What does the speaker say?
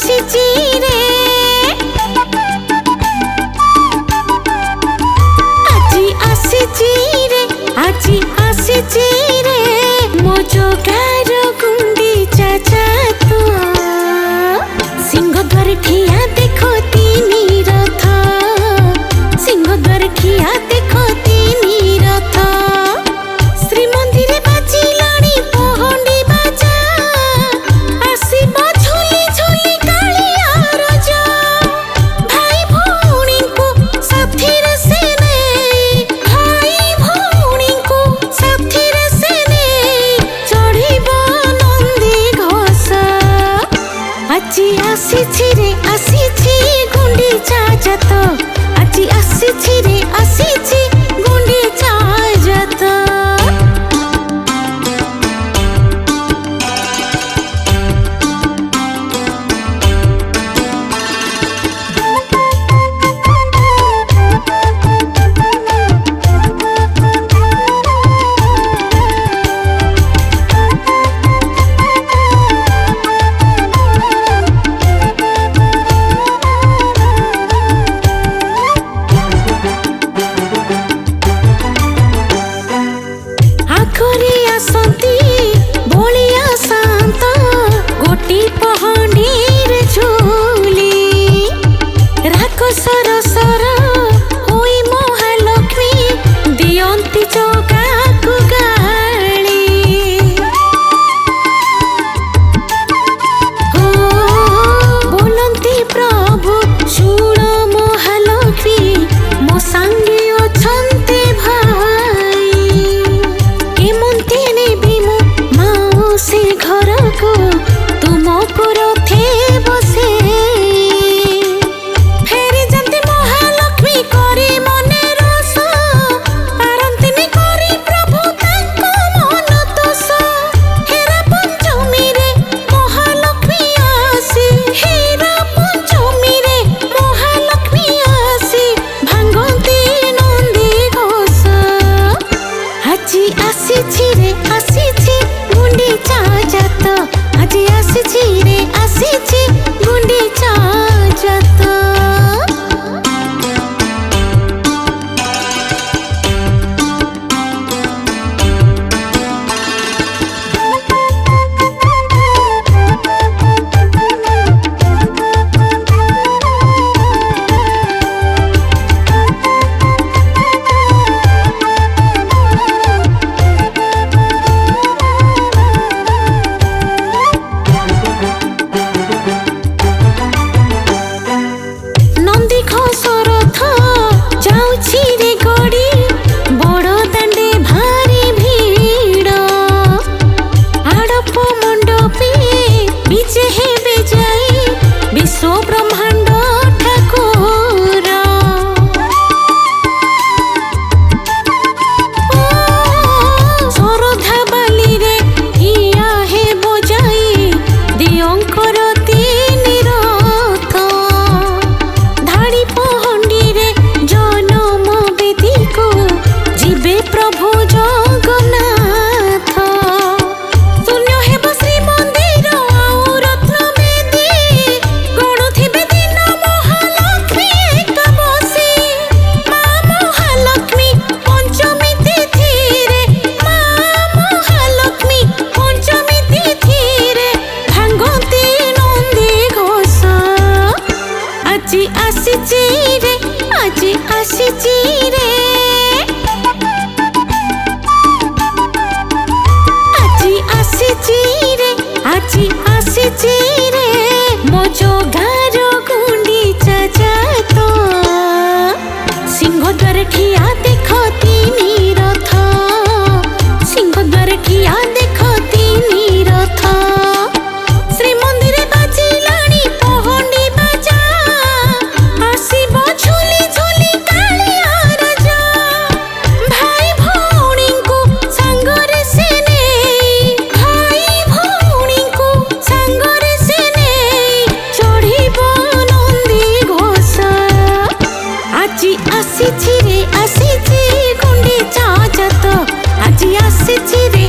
ଆସିଛି ରେ ଆଜି ଆସିଛି ରେ ଆଜି ଆସିଛି ରେ ମୋ ଜଗାର ଗୁଣ୍ଡିଚା ଜାତ ସିଂହଦ୍ୱାର ଠିଆ ଦେଖ ତିନି ରଥ ସିଂହଦ୍ୱାର ଠିଆ ଦେଖ ତିନି ରଥ ଶ୍ରୀମନ୍ଦିରେ ବାଜିଲାଣି ପହଣ୍ଡି ବାଜା ଆସିବ ଝୁଲି ଝୁଲି କାଳିଆ ରଜା ଭାଇ ଭଉଣୀଙ୍କୁ ସାଥିରେ ସେ ନେଇ ଭାଇ ଭଉଣୀଙ୍କୁ ସାଥିରେ ସେ ନେଇ ଚଢ଼ିବ ନନ୍ଦୀ ଘୋଷ ଆଜି ଆସିଛି ରେ ଆସିଛି ଗୁଣ୍ଡିଚା ଜାତ ଆଜି ଆସିଛି ରେ ଆସିଛି ଗୁଣ୍ଡିଚା ଜାତ ଆଗରେ ଆସନ୍ତି ବଳିଆ ଶାନ୍ତ ଗୋଟି ପହଣ୍ଡିରେ ଝୁଲି ରାକ୍ଷସର ସର ହୋଇ ମହାଲକ୍ଷ୍ମୀ ଦିଅନ୍ତି ଜଗାକୁ ଗାଳି ବୋଲନ୍ତି ପ୍ରଭୁ ଶୁଣ ମହାଲକ୍ଷ୍ମୀ ମୋ ସାଙ୍ଗେ ଅଛନ୍ତି ଭାଇ କେମନ୍ତି ନେବି ମୁଁ ମାଉସୀ ଘରକୁ ତୁମକୁ ରଥେ ବସେଇ ଫେରି ଯାନ୍ତି ମହାଲକ୍ଷ୍ମୀ କରି ମନେ ରୋଷ ପାରନ୍ତିନି କରି ପ୍ରଭୁ ତାଙ୍କ ମନ ତୋଷ ହେରା ପଞ୍ଚମୀରେ ମହାଲକ୍ଷ୍ମୀ ଆସି ହେରା ପଞ୍ଚମୀରେ ମହାଲକ୍ଷ୍ମୀ ଆସି ଭାଙ୍ଗନ୍ତି ନନ୍ଦୀ ଘୋଷ ଆଜି ଆସିଛି ରେ ଆସିଛି ଗୁଣ୍ଡିଚା ଜାତ ଆଜି ଆସିଛି ରେ ଆସିଛି ଗୁଣ୍ଡିଚା ଜାତ ନନ୍ଦୀ ଘୋଷ ରଥ ଯାଉଛି ରେ ଗଡ଼ି ବଡ଼ ଦାଣ୍ଡେ ଭାରି ଭିଡ଼ ଆଡ଼ପ ମଣ୍ଡପେ ବିଜେ ହେବେ ଯାଇ ବିଶ୍ୱ ବ୍ରହ୍ମାଣ୍ଡ ଠାକୁର ଶରଧା ବାଲିରେ ଠିଆ ହେବ ଯାଇ ଦିଅଙ୍କର ତିନି ରଥ ଧାଡ଼ି ପହଣ୍ଡିରେ ଜନମ ବେଦୀକୁ ଯିବେ ପ୍ରଭୁ ଜଗନ୍ନାଥ ଶୂନ୍ୟ ହେବ ଶ୍ରୀମନ୍ଦିର ଆଉ ରତ୍ନ ବେଦୀ ଗଣୁଥିବେ ଦିନ ମହାଲକ୍ଷ୍ମୀ ଏକା ବସି ମା ମହାଲକ୍ଷ୍ମୀ ପଞ୍ଚମୀ ତିଥିରେ ମା ମହାଲକ୍ଷ୍ମୀ ପଞ୍ଚମୀ ତିଥିରେ ଭାଙ୍ଗନ୍ତି ନନ୍ଦୀ ଘୋଷ ଆଜି ଆସିଛି ରେ ଆଜି ଆସିଛି ରେ ଆଜି ଆସିଛି ରେ ଆଜି ଆସିଛି ରେ ମୋ ଜଗାର ଗୁଣ୍ଡିଚା ଜାତ ସିଂହଦ୍ୱାର ଠିଆ ଦେଖ ତିନି ରଥ ସିଂହଦ୍ୱାର ଠିଆ ଦେଖ ତିନି ରଥ ଶ୍ରୀମନ୍ଦିରେ ବାଜିଲାଣି ପହଣ୍ଡି ବାଜା ଆସିବ ଝୁଲି ଝୁଲି କାଳିଆ ରଜା ଭାଇ ଭଉଣୀଙ୍କୁ ସାଙ୍ଗରେ ସେ ନେଇ ଭାଇ ଭଉଣୀଙ୍କୁ ସାଙ୍ଗରେ ସେ ନେଇ ଚଢ଼ିବ ନନ୍ଦୀ ଘୋଷ ଆଜି ଆସିଛି ରେ ଆସିଛି ଗୁଣ୍ଡିଚା ଜାତ ଆଜି ଆସିଛି ରେ